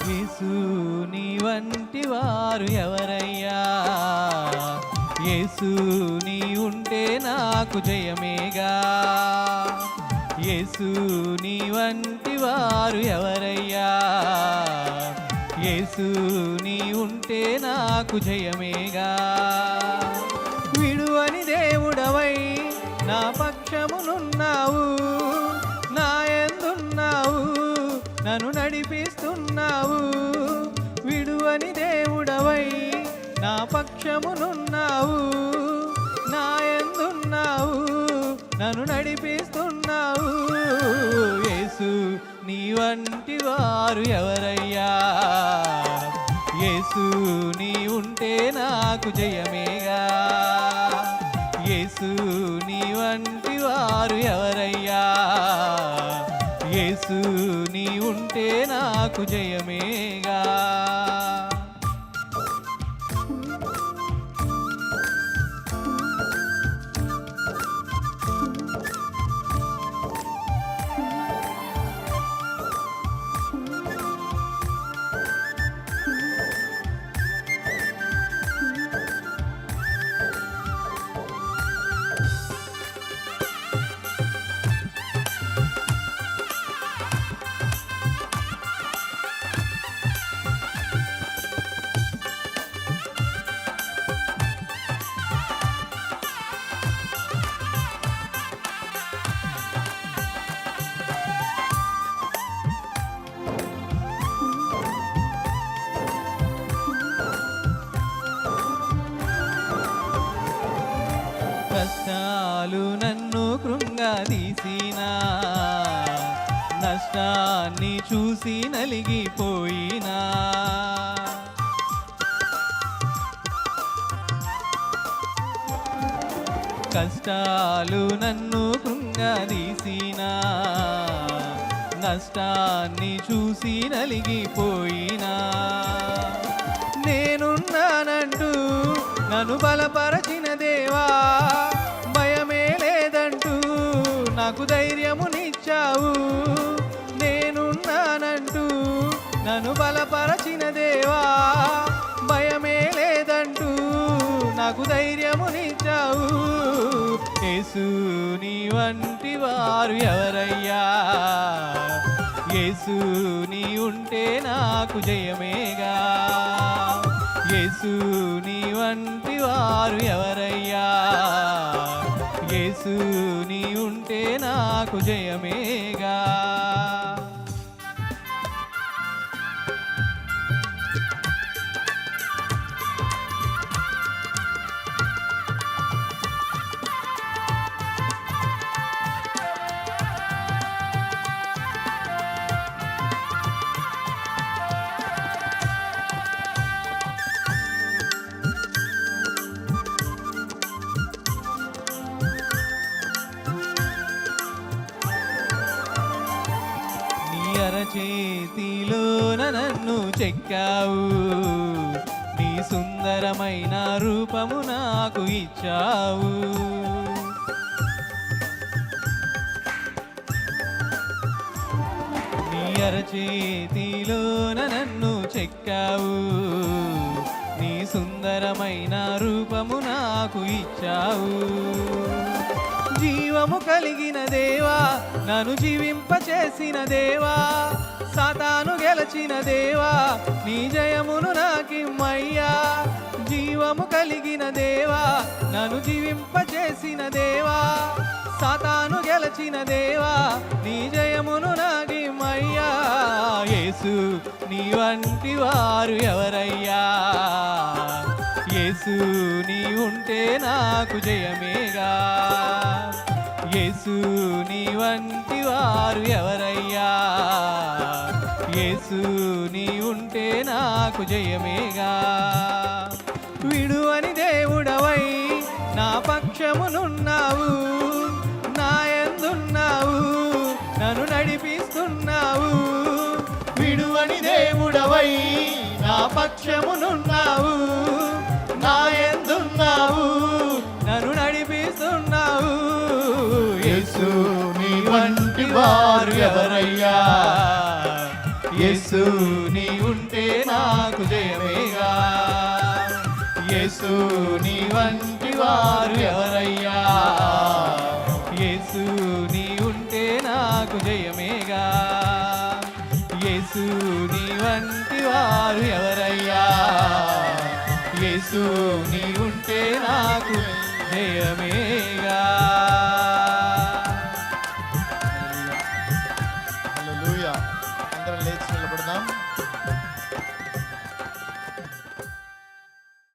యేసు నీ వంటి వారు ఎవరయ్యా? యేసు నీ ఉంటే నాకు జయమేగా. యేసు నీ వంటి వారు ఎవరయ్యా? యేసు నీ ఉంటే నాకు జయమేగా. విడువని దేవుడవై నా పక్షమునున్నావు, నా యందున్నావు, నన్ను నడిపిస్తున్నావు. విడువని దేవుడవై నా పక్షమునున్నావు, నా యందున్నావు, నన్ను నడిపిస్తున్నావు. యేసు నీ వంటి వారు ఎవరయ్యా? యేసు నీ ఉంటే నాకు జయమేగా. యేసు నీ వంటి వారు ఎవరయ్యా? యేసు నీ ఉంటే నాకు జయమేగా. కష్టాలు నన్ను కృంగదీసినా, నష్టాన్ని చూసి నలిగిపోయినా, కష్టాలు నన్ను కృంగదీసినా, నష్టాన్ని చూసి నలిగిపోయినా, నేనున్నానంటూ నన్ను బలపరచిన దేవా, భయమే లేదంటూ నాకు ధైర్యమునిచ్చావు. నేనున్నానంటూ నన్ను బలపరచిన దేవా, భయమే లేదంటూ నాకు ధైర్యమునిచ్చావు. యేసు నీ వంటి వారు ఎవరయ్యా? యేసు నీ ఉంటే నాకు జయమేగా. యేసు నీ వంటి వారు ఎవరయ్యా? యేసు నీ ఉంటే నాకు జయమేగా. అరచేతిలోన నన్ను చెక్కావు, నీ సుందరమైన రూపము నాకు ఇచ్చావు. నీ అరచేతిలోన నన్ను చెక్కావు, నీ సుందరమైన రూపము నాకు ఇచ్చావు. జీవము కలిగిన దేవా, నన్ను జీవింపచేసిన దేవా, సాతాను గెలచిన దేవా, నీ జయమును నాకిమ్మయ్యా. జీవము కలిగిన దేవా, నన్ను జీవింపచేసిన దేవా, సాతాను గెలచిన దేవా, నీ జయమును నాకిమ్మయ్యా. యేసు నీ వంటి వారు ఎవరయ్యా? యేసు నీ ఉంటే నాకు జయమేగా. యేసు నీ వంటి వారు ఎవరయ్యా? యేసు నీ ఉంటే నాకు జయమేగా. విడువని దేవుడవై నా పక్షమునున్నావు, నా యందున్నావు, నన్ను నడిపిస్తున్నావు. విడువని దేవుడవై నా పక్షమునున్నావు, నా యందున్నావు, నన్ను నడిపిస్తున్నావు. యేసు నీ వంటి వారు ఎవరయ్యా? యేసు నీ ఉంటే నాకు జయమేగా. యేసు నీ వంటి వారు ఎవరయ్యా, యేసు నీ ఉంటే నాకు జయమేగా. యేసు నీ వంటి వారు ఎవరయ్యా, యేసు నీ ఉంటే నాకు జయమేగా. హల్లెలూయా. అందరం లేచి నిలబడదాం.